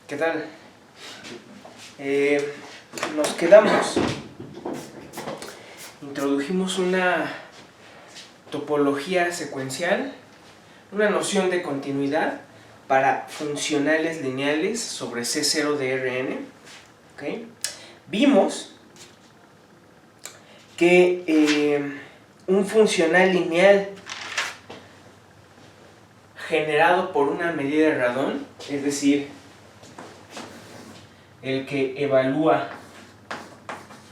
¿Qué tal? Nos quedamos. Introdujimos una topología secuencial, una noción de continuidad para funcionales lineales sobre C0 de Rn. ¿Okay? Vimos que un funcional lineal generado por una medida de radón, es decir, el que evalúa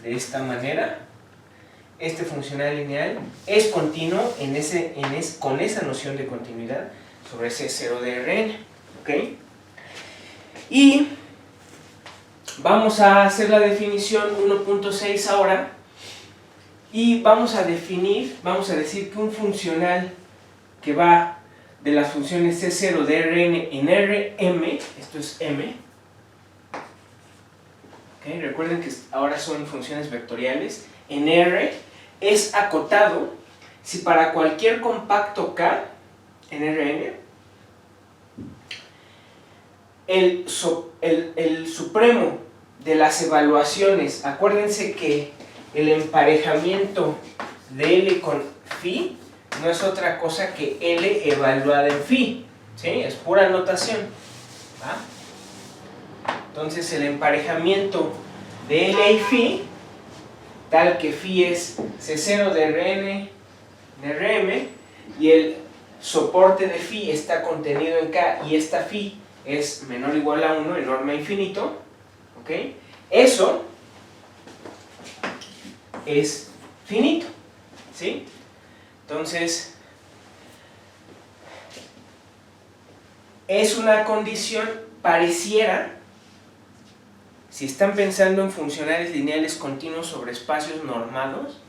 de esta manera, este funcional lineal es continuo con esa noción de continuidad sobre C0 de Rn. ¿Okay? Y vamos a hacer la definición 1.6 ahora, y vamos a decir que un funcional que va de las funciones C0 de Rn en Rm, esto es M, ¿okay? Recuerden que ahora son funciones vectoriales, en R es acotado si para cualquier compacto K en Rn el supremo de las evaluaciones, acuérdense que el emparejamiento de L con phi no es otra cosa que L evaluada en phi, ¿sí? Es pura notación, ¿va? Entonces el emparejamiento de L y phi, tal que phi es C0 de Rn de Rm, y el soporte de phi está contenido en K, y esta phi es menor o igual a 1, enorme a infinito, ¿ok? Eso es finito, ¿sí? Entonces, es una condición, pareciera, si están pensando en funcionales lineales continuos sobre espacios normados,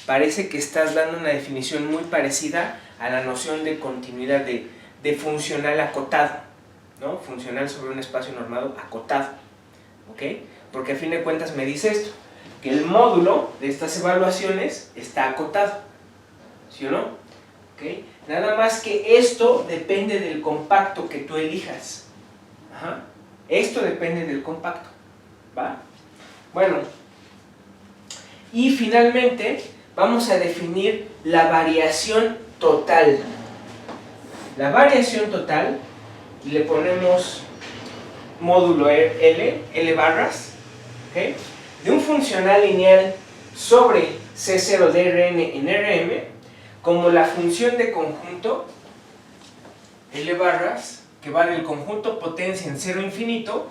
parece que estás dando una definición muy parecida a la noción de continuidad de funcional acotado, ¿no? Funcional sobre un espacio normado acotado, ¿ok? Porque a fin de cuentas me dice esto, que el módulo de estas evaluaciones está acotado, ¿sí o no? ¿Okay? Nada más que esto depende del compacto que tú elijas. Ajá. Esto depende del compacto, ¿va? Bueno, y finalmente vamos a definir la variación total. La variación total, y le ponemos módulo L barras, ¿okay? De un funcional lineal sobre C0 de Rn en Rm, como la función de conjunto L barras, que va del conjunto potencia en 0 infinito,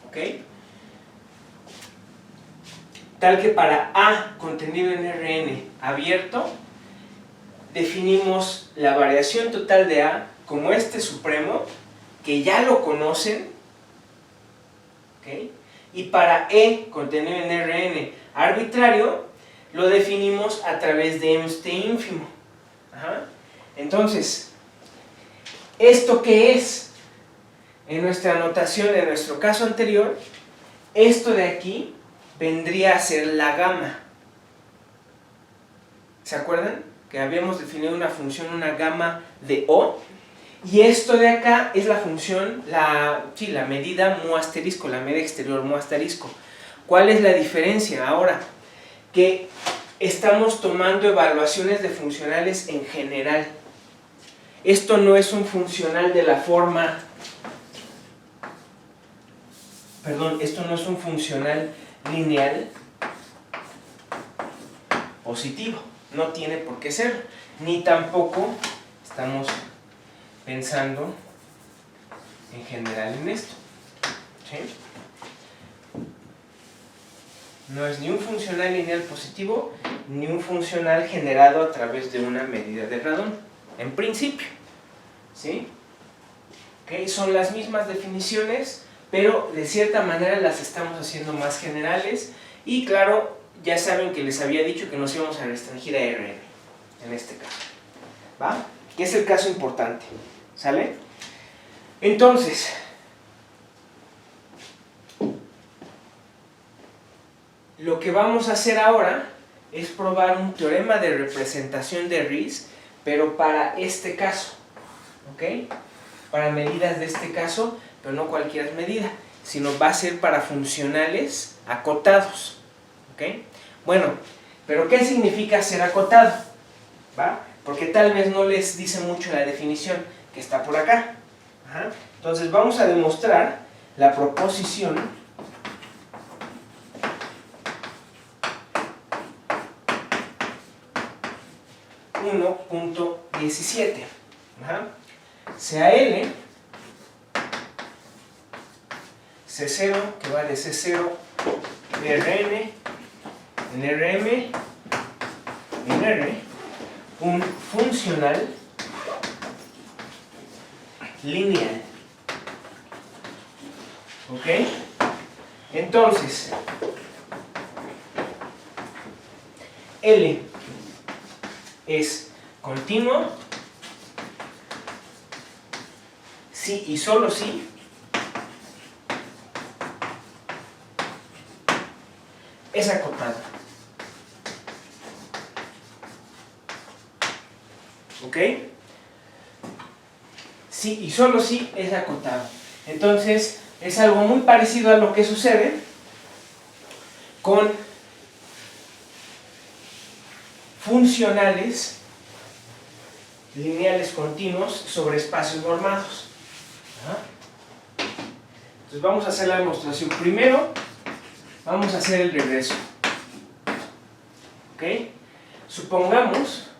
¿okay? Tal que para A contenido en Rn abierto, definimos la variación total de A como este supremo, que ya lo conocen, ¿okay? Y para E contenido en Rn arbitrario, lo definimos a través de este ínfimo. Ajá. Entonces, ¿esto qué es? En nuestra notación, en nuestro caso anterior, esto de aquí vendría a ser la gama. ¿Se acuerdan? Que habíamos definido una función, una gama de O, y esto de acá es la función, la medida mu asterisco, la medida exterior mu asterisco. ¿Cuál es la diferencia ahora? Que estamos tomando evaluaciones de funcionales en general. Esto no es un funcional de la forma, esto no es un funcional lineal positivo, no tiene por qué ser, ni tampoco estamos pensando en general en esto, ¿sí? No es ni un funcional lineal positivo, ni un funcional generado a través de una medida de radón, en principio, ¿sí? ¿Okay? Son las mismas definiciones, pero de cierta manera las estamos haciendo más generales, y claro, ya saben que les había dicho que nos íbamos a restringir a Rn, en este caso, ¿va? Que es el caso importante, ¿sale? Entonces, lo que vamos a hacer ahora es probar un teorema de representación de Riesz, pero para este caso, ¿ok? para medidas de este caso, pero no cualquier medida, sino va a ser para funcionales acotados. ¿Ok? Bueno, pero ¿qué significa ser acotado? ¿Va? Porque tal vez no les dice mucho la definición que está por acá. Ajá. Entonces vamos a demostrar la proposición 1.17. Sea L C0, que va de C0 de Rn en Rm en R, un funcional lineal. ¿Ok? Entonces, L es continuo si y solo si es acotado. ¿Ok? Si y solo si es acotado. Entonces, es algo muy parecido a lo que sucede con funcionales lineales continuos sobre espacios normados. Entonces vamos a hacer la demostración. Primero vamos a hacer el regreso. ¿Ok? Supongamos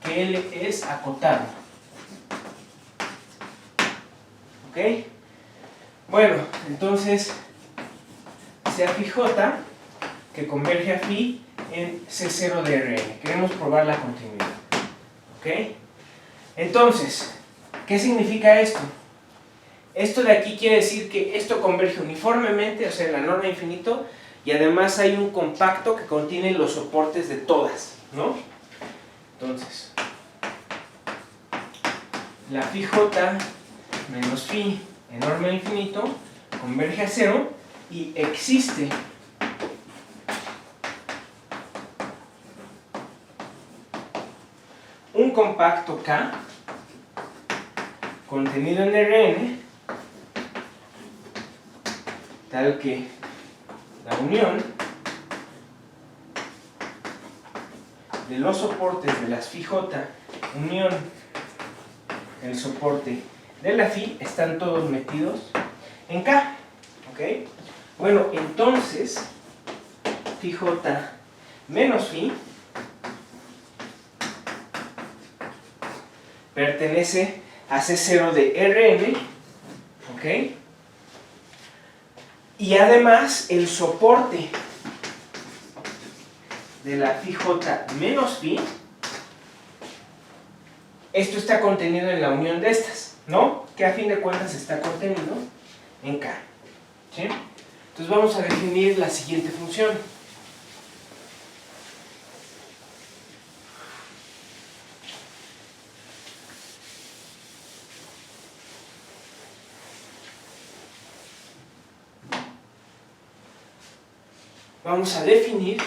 que L es acotado. ¿Ok? Bueno, entonces sea phi j que converge a phi en C0 de Rn. Queremos probar la continuidad. ¿Ok? Entonces, ¿qué significa esto? Esto de aquí quiere decir que esto converge uniformemente, o sea, en la norma de infinito, y además hay un compacto que contiene los soportes de todas, ¿no? Entonces, la phi j menos phi en norma de infinito converge a 0 y existe un compacto K contenido en Rn tal que la unión de los soportes de las phi j unión el soporte de la phi están todos metidos en K. ¿Ok? Bueno, entonces phi j menos phi pertenece a C0 de Rn, ¿ok? Y además el soporte de la phi j menos phi, esto está contenido en la unión de estas, ¿no? Que a fin de cuentas está contenido en K. ¿Sí? Entonces vamos a definir la siguiente función. Vamos a definir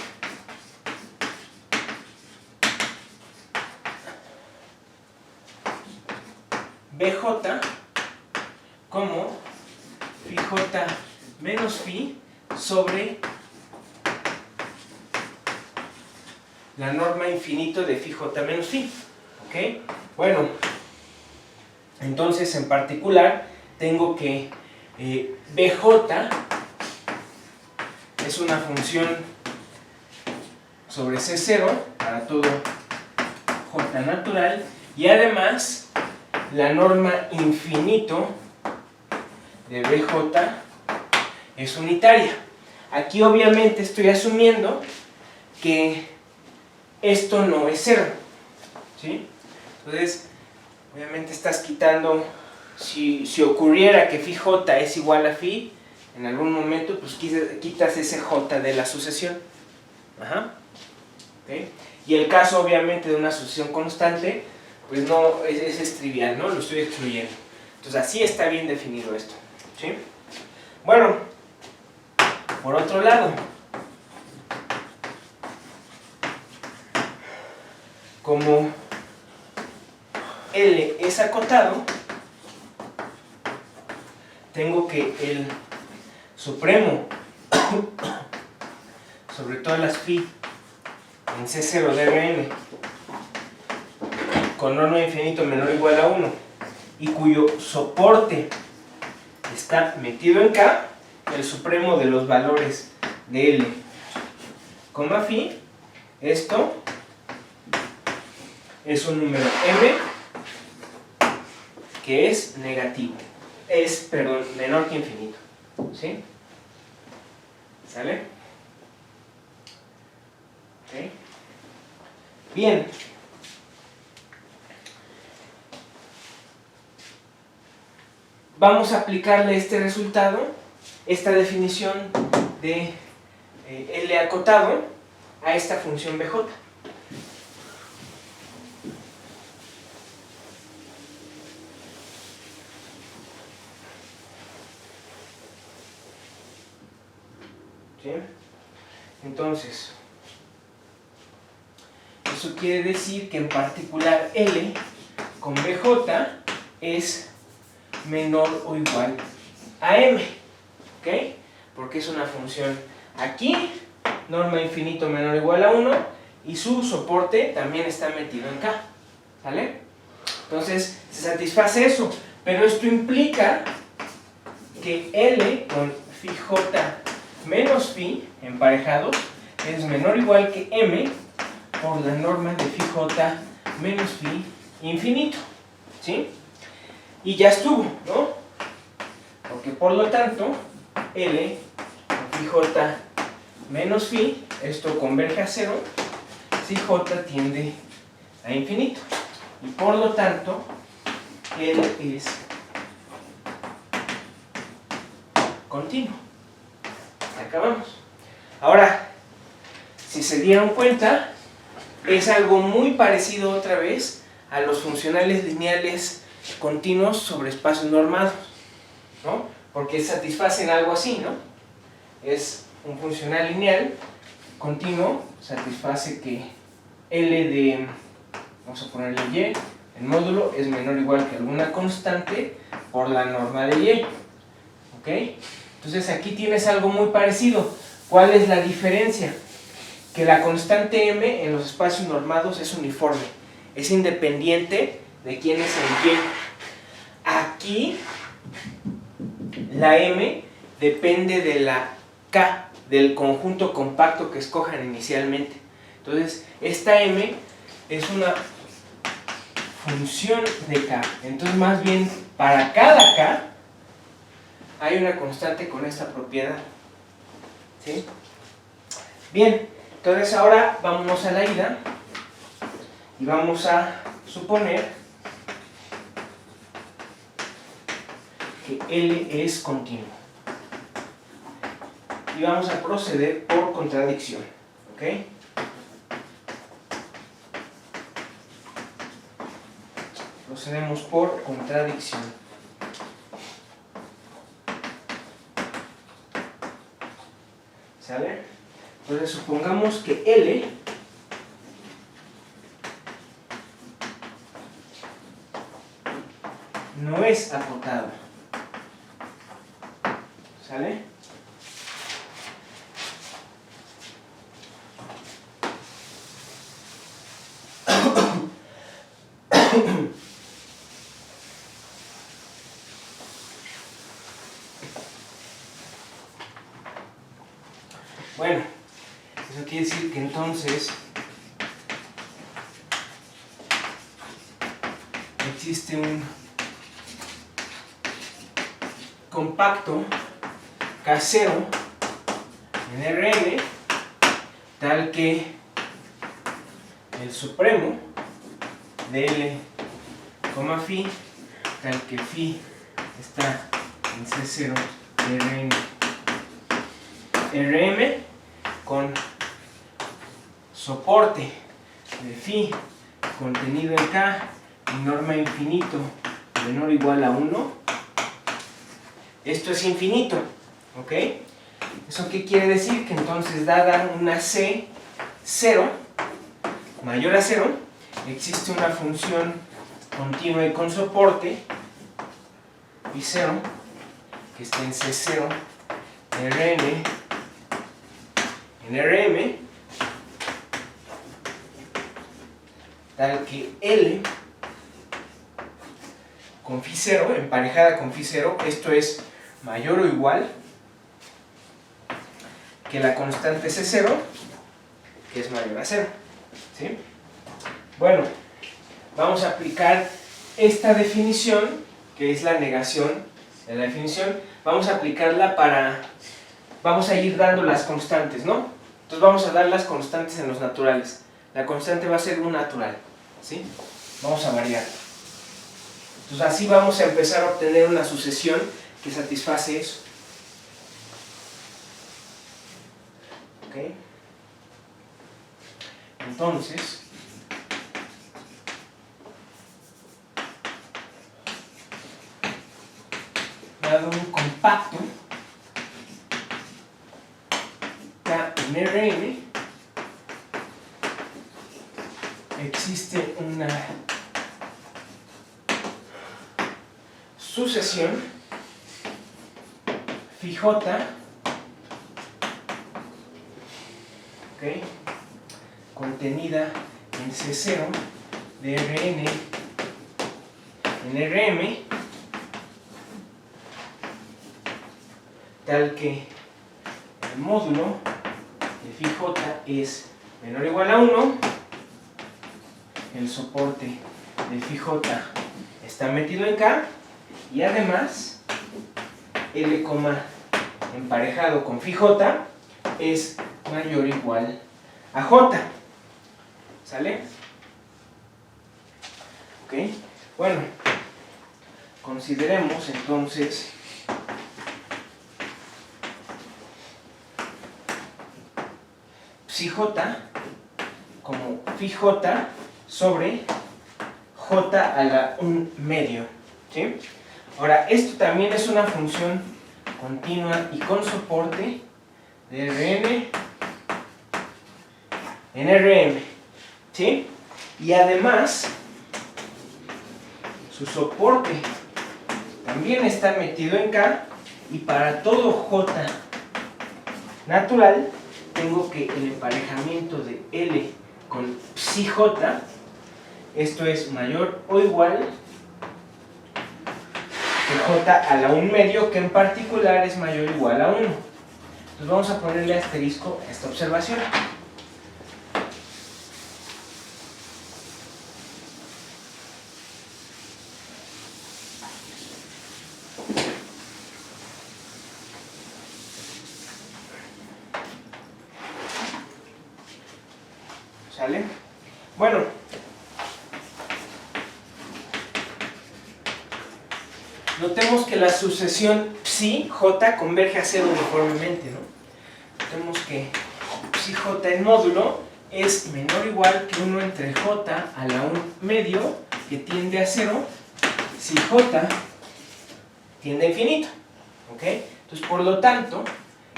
BJ como phi j menos phi sobre la norma infinito de phi j menos phi. ¿Ok? Bueno, entonces en particular tengo que BJ es una función sobre C0 para todo J natural y además la norma infinito de BJ es unitaria. Aquí obviamente estoy asumiendo que esto no es 0. ¿Sí? Entonces, obviamente estás quitando, si ocurriera que phi j es igual a phi, en algún momento pues quitas ese j de la sucesión. Ajá. ¿Okay? Y el caso obviamente de una sucesión constante, pues no, es trivial, ¿no? Lo estoy excluyendo. Entonces así está bien definido esto. ¿Sí? Bueno, por otro lado, como L es acotado, tengo que el supremo sobre todas las phi en C0 de Rn con norma de infinito menor o igual a 1 y cuyo soporte está metido en K, el supremo de los valores de L, phi, esto es un número M que es negativo, menor que infinito, ¿sí? ¿Sale? ¿Okay? Bien. Vamos a aplicarle este resultado, esta definición de L acotado a esta función BJ. ¿Sí? Entonces, eso quiere decir que en particular L con BJ es menor o igual a M, ¿ok? Porque es una función aquí, norma infinito menor o igual a 1, y su soporte también está metido en K, ¿vale? Entonces se satisface eso, pero esto implica que L con phi J menos phi emparejados es menor o igual que M por la norma de phi J menos phi infinito, ¿sí? Y ya estuvo, ¿no? Porque por lo tanto, L con phi J menos phi, esto converge a 0, si J tiende a infinito. Y por lo tanto, L es continuo. Acabamos. Ahora, si se dieron cuenta, es algo muy parecido otra vez a los funcionales lineales continuos sobre espacios normados, ¿no? Porque satisfacen algo así, ¿no? Es un funcional lineal continuo, satisface que L de, vamos a ponerle Y, el módulo es menor o igual que alguna constante por la norma de Y, ¿ok? Entonces aquí tienes algo muy parecido. ¿Cuál es la diferencia? Que la constante M en los espacios normados es uniforme, es independiente de quién es el Y. Aquí la M depende de la K, del conjunto compacto que escojan inicialmente. Entonces esta M es una función de K. Entonces más bien para cada K hay una constante con esta propiedad, ¿sí? Bien, entonces ahora vámonos a la ida y vamos a suponer que L es continuo. Y vamos a proceder por contradicción, ¿ok? Procedemos por contradicción. ¿Sale? Entonces supongamos que L no es acotado. ¿Sale? Bueno, eso quiere decir que entonces existe un compacto casero en Rn tal que el supremo de L, phi, tal que phi está en C0 de Rm con soporte de phi contenido en K y norma infinito menor o igual a 1. Esto es infinito, ¿ok? ¿Eso qué quiere decir? Que entonces dada una C0 mayor a 0, existe una función continua y con soporte phi0 que está en C0 Rn en Rm, tal que L con phi0 emparejada con phi0, esto es mayor o igual que la constante C0, que es mayor a 0. ¿Sí? Bueno, vamos a aplicar esta definición, que es la negación de la definición, vamos a aplicarla vamos a ir dando las constantes, ¿no? Entonces vamos a dar las constantes en los naturales. La constante va a ser un natural, ¿sí? Vamos a variar. Entonces así vamos a empezar a obtener una sucesión que satisface eso. ¿Ok? Entonces, dado un compacto K en Rn, existe una sucesión phi j, ¿okay?, contenida en C0 de Rn en Rm, tal que el módulo de phi j es menor o igual a 1, el soporte de phi j está metido en K, y además L, emparejado con phi j es mayor o igual a J. ¿Sale? Ok. Bueno, consideremos entonces psi j como phi j sobre j a la 1/2. ¿Sí? Ahora, esto también es una función continua y con soporte de Rn en Rm. ¿Sí? Y además, su soporte también está metido en K, y para todo J natural tengo que el emparejamiento de L con psi j, esto es mayor o igual que J a la 1/2, que en particular es mayor o igual a 1. Entonces vamos a ponerle asterisco a esta observación. ¿Sale? Bueno, notemos que la sucesión psi j converge a 0 uniformemente, ¿no? Notemos que psi j en módulo es menor o igual que 1 entre j a la 1/2, que tiende a 0, si j tiende a infinito. ¿Ok? Entonces, por lo tanto,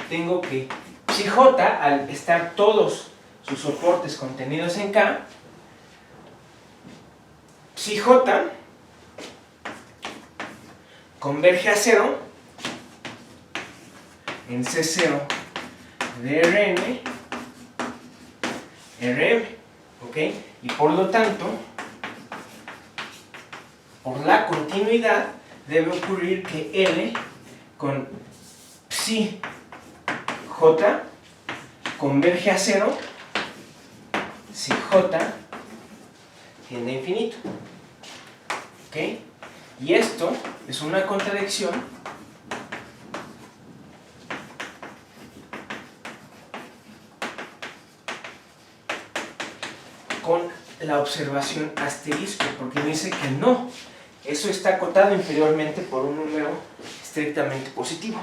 tengo que psi j, al estar todos sus soportes contenidos en K, psi j converge a 0 en C0 de Rn Rm, ¿ok? Y por lo tanto, por la continuidad, debe ocurrir que L con psi j converge a 0 si j tiende a infinito. ¿Ok? Y esto es una contradicción con la observación asterisco, porque me dice que no, eso está acotado inferiormente por un número estrictamente positivo.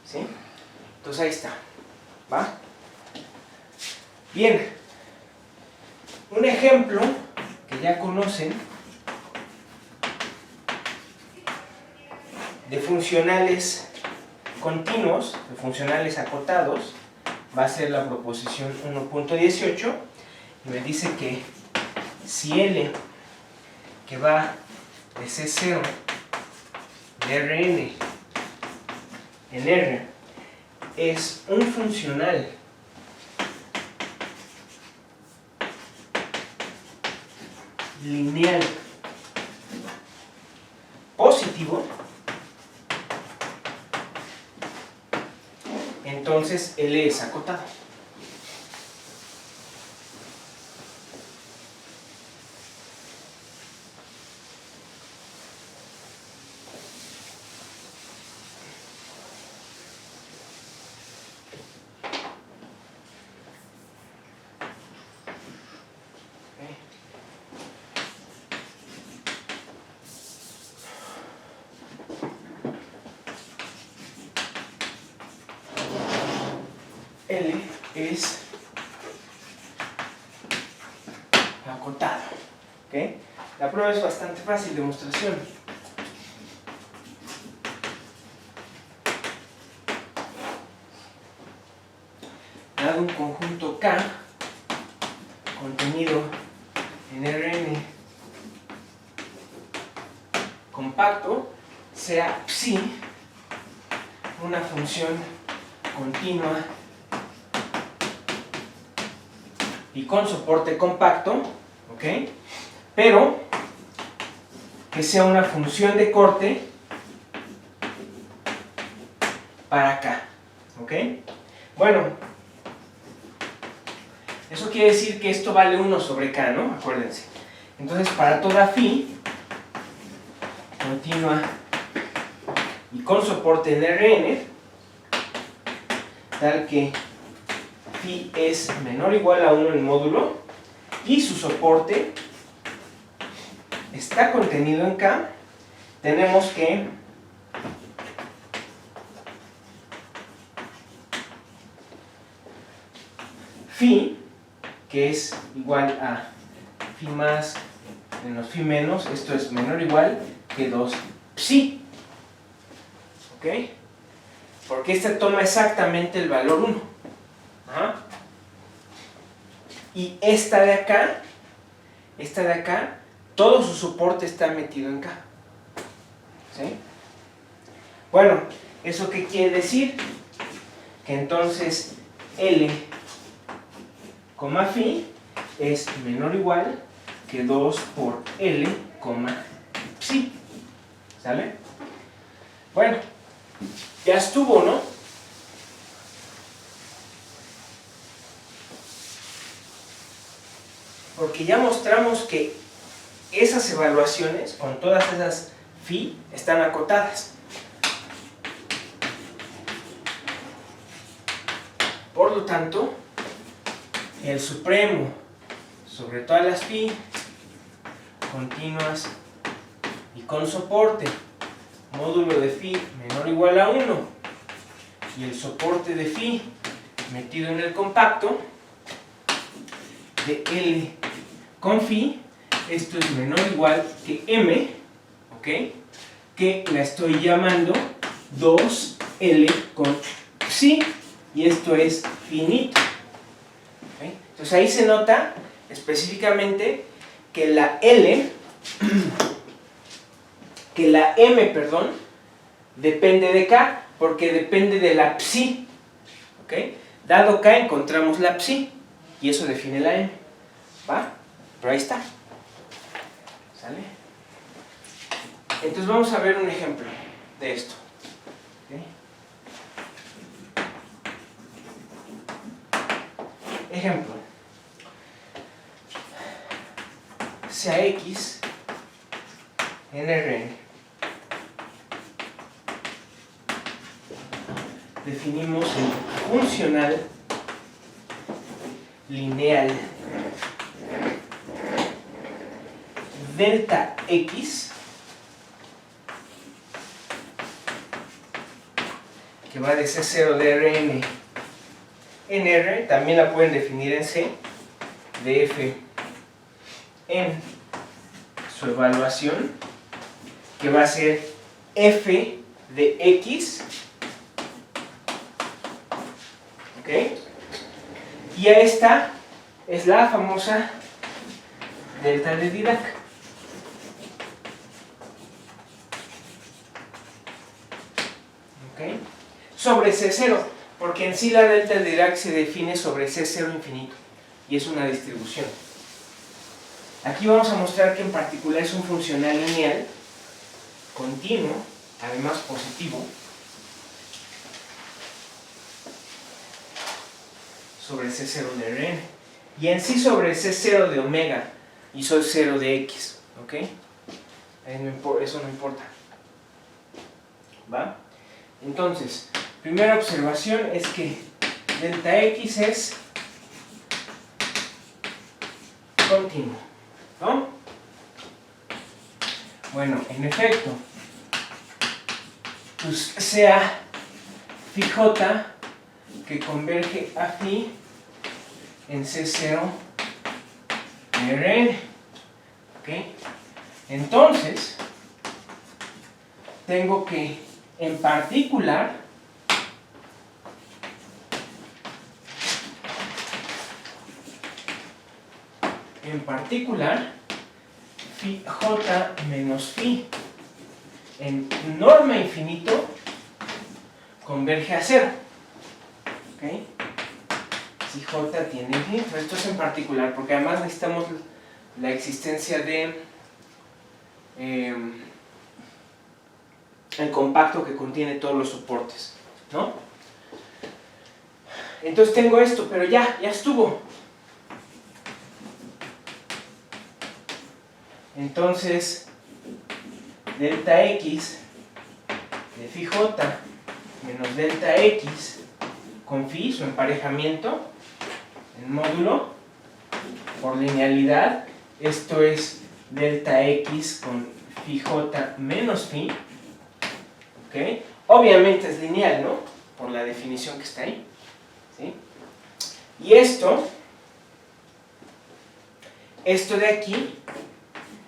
¿Sí? Entonces ahí está. ¿Va? Bien, un ejemplo que ya conocen de funcionales continuos, de funcionales acotados, va a ser la proposición 1.18, y me dice que si L, que va de C0 de Rn en R, es un funcional lineal positivo, entonces L es acotado. L es acotado. ¿Okay? La prueba es bastante fácil, demostración. Dado un conjunto K contenido en Rn compacto, sea psi una función continua y con soporte compacto, ¿ok? Pero que sea una función de corte para K, ¿ok? Bueno, eso quiere decir que esto vale 1 sobre K, ¿no? Acuérdense. Entonces, para toda phi continua y con soporte en Rn, tal que phi es menor o igual a 1 en módulo y su soporte está contenido en K, tenemos que phi, que es igual a phi más menos phi menos, esto es menor o igual que 2 psi, ¿ok? Porque esta toma exactamente el valor 1. Ajá. Y esta de acá, todo su soporte está metido en K. ¿Sí? Bueno, ¿eso qué quiere decir? Que entonces L, phi es menor o igual que 2 por L, psi. ¿Sale? Bueno, ya estuvo, ¿no? Porque ya mostramos que esas evaluaciones, con todas esas phi, están acotadas. Por lo tanto, el supremo sobre todas las phi continuas y con soporte, módulo de phi menor o igual a 1 y el soporte de phi metido en el compacto de L con phi, esto es menor o igual que m, ¿ok? Que la estoy llamando 2L con psi, y esto es finito. ¿Okay? Entonces ahí se nota específicamente que la L, que la M, perdón, depende de K, porque depende de la psi. ¿Okay? Dado K encontramos la psi, y eso define la M. ¿Va? Pero ahí está. ¿Sale? Entonces vamos a ver un ejemplo de esto. ¿Okay? Ejemplo. Sea X en Rn. Definimos el funcional lineal delta X que va de C0 de Rn en R, también la pueden definir en C, de F en su evaluación, que va a ser F de X, ¿ok? Y a esta es la famosa delta de Dirac. ¿Ok? Sobre C0, porque en sí la delta de Dirac se define sobre C0 infinito y es una distribución. Aquí vamos a mostrar que en particular es un funcional lineal continuo, además positivo, sobre C0 de Rn, y en sí sobre C0 de omega y soy 0 de x, ¿ok? Eso no importa, ¿va? Entonces, primera observación es que delta x es continuo, ¿no? Bueno, en efecto, pues sea phi j que converge a phi en C0 de Rn, ¿ok? Entonces, tengo que, en particular, phi j menos phi en norma infinito converge a 0. ¿Ok? Si j tiene infinito. Esto es en particular, porque además necesitamos la existencia de el compacto que contiene todos los soportes, ¿no? Entonces tengo esto, pero ya estuvo. Entonces, delta x de phi j menos delta x con phi, su emparejamiento, en módulo, por linealidad, esto es delta x con phi j menos phi, ¿ok? Obviamente es lineal, ¿no? Por la definición que está ahí, ¿sí? Y esto de aquí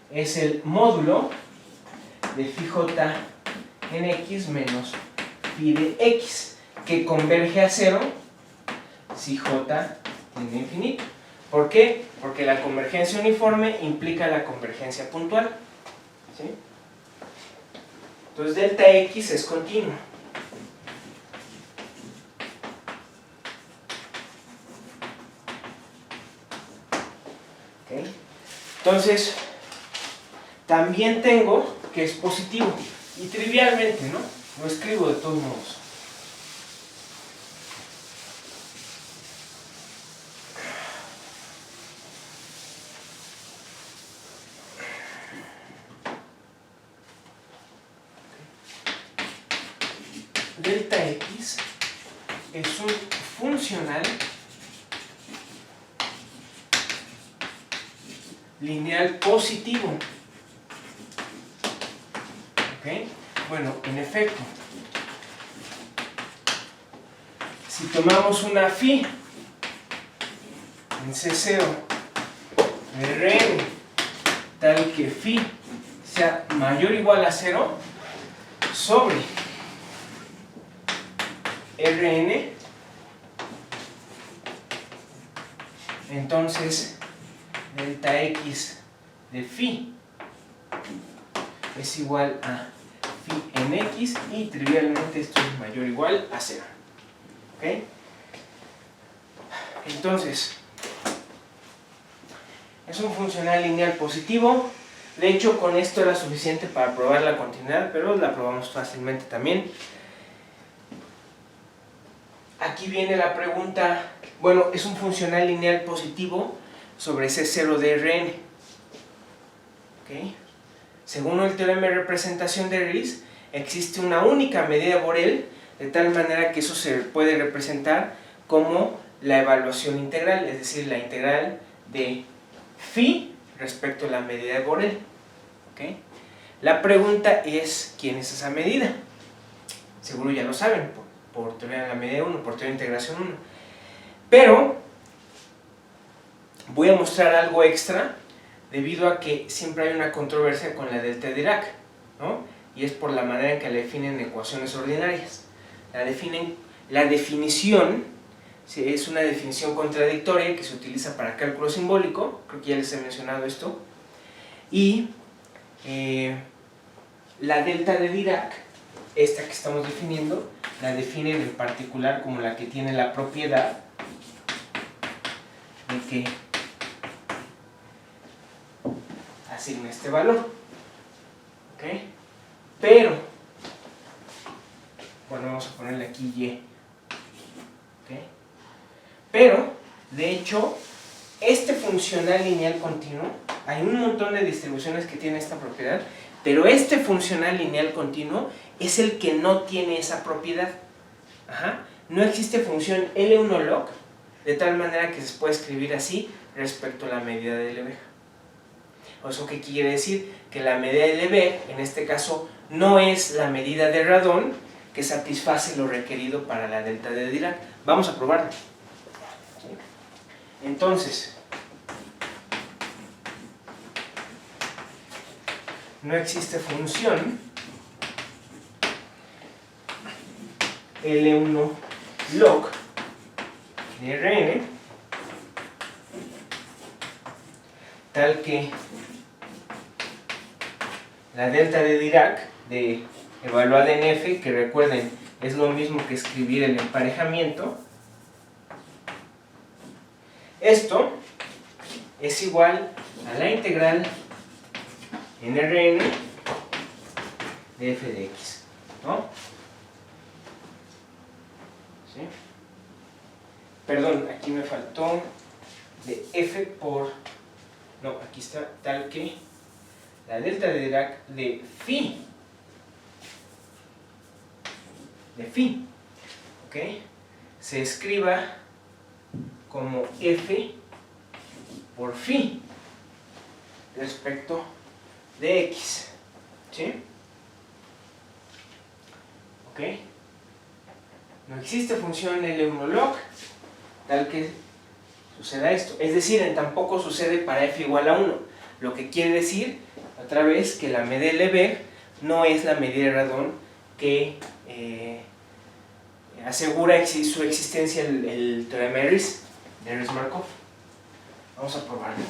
es el módulo de phi j en x menos phi de x, que converge a 0 si j tiende a infinito. ¿Por qué? Porque la convergencia uniforme implica la convergencia puntual, ¿sí? Entonces delta x es continuo. ¿Okay? Entonces, también tengo que es positivo. Y trivialmente, ¿no? Lo escribo de todos modos. Delta x es un funcional lineal positivo. ¿Ok? Bueno, en efecto, si tomamos una phi en C0 de Rn tal que phi sea mayor o igual a 0 sobre Rn, entonces delta x de phi es igual a phi en x y trivialmente esto es mayor o igual a 0. ¿Ok? Entonces, es un funcional lineal positivo. De hecho, con esto era suficiente para probar la continuidad, pero la probamos fácilmente también. Aquí viene la pregunta, bueno, es un funcional lineal positivo sobre C0 de Rn. ¿Okay? Según el teorema de representación de Riesz, existe una única medida de Borel, de tal manera que eso se puede representar como la evaluación integral, es decir, la integral de phi respecto a la medida de Borel. ¿Okay? La pregunta es, ¿quién es esa medida? Seguro ya lo saben, por teoría de la medida 1, por teoría de integración 1. Pero voy a mostrar algo extra, debido a que siempre hay una controversia con la delta de Dirac, ¿no? Y es por la manera en que la definen ecuaciones ordinarias. La definición es una definición contradictoria que se utiliza para cálculo simbólico, creo que ya les he mencionado esto, Y la delta de Dirac, esta que estamos definiendo, la definen en particular como la que tiene la propiedad de que asigna este valor. ¿Ok? Pero, bueno, vamos a ponerle aquí Y. ¿Ok? Pero, de hecho, este funcional lineal continuo, hay un montón de distribuciones que tienen esta propiedad, pero este funcional lineal continuo es el que no tiene esa propiedad. Ajá. No existe función L1 log, de tal manera que se puede escribir así respecto a la medida de Lebesgue. ¿Eso qué quiere decir? Que la medida de Lebesgue, en este caso, no es la medida de radón que satisface lo requerido para la delta de Dirac. Vamos a probarlo. Entonces, no existe función L1 log de Rn tal que la delta de Dirac evaluada en F, que recuerden es lo mismo que escribir el emparejamiento, esto es igual a la integral en Rn de f de x, ¿no? ¿Sí? Perdón, aquí me faltó de f por... No, aquí está, tal que la delta de Dirac de phi, ¿ok? Se escriba como f por phi respecto de x, ¿sí? ¿Ok? No existe función L1 log tal que suceda esto, es decir, tampoco sucede para f igual a 1, lo que quiere decir, otra vez, que la medida de Lebesgue no es la medida de radón que asegura su existencia el teorema de Riesz-Markov. Vamos a probarlo.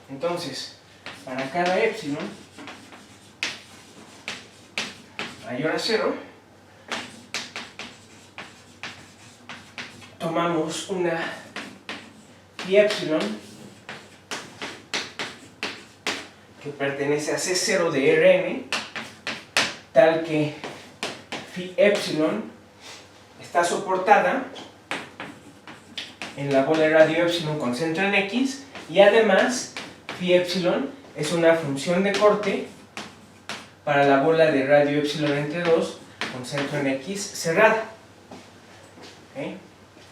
Entonces, para cada epsilon mayor a 0, tomamos una phi epsilon que pertenece a C0 de Rn, tal que phi epsilon está soportada en la bola de radio epsilon con centro en x, y además phi epsilon es una función de corte para la bola de radio epsilon entre 2 con centro en x cerrada. ¿Okay?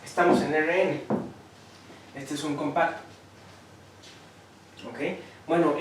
Estamos en Rn. Este es un compacto. ¿Okay? Bueno,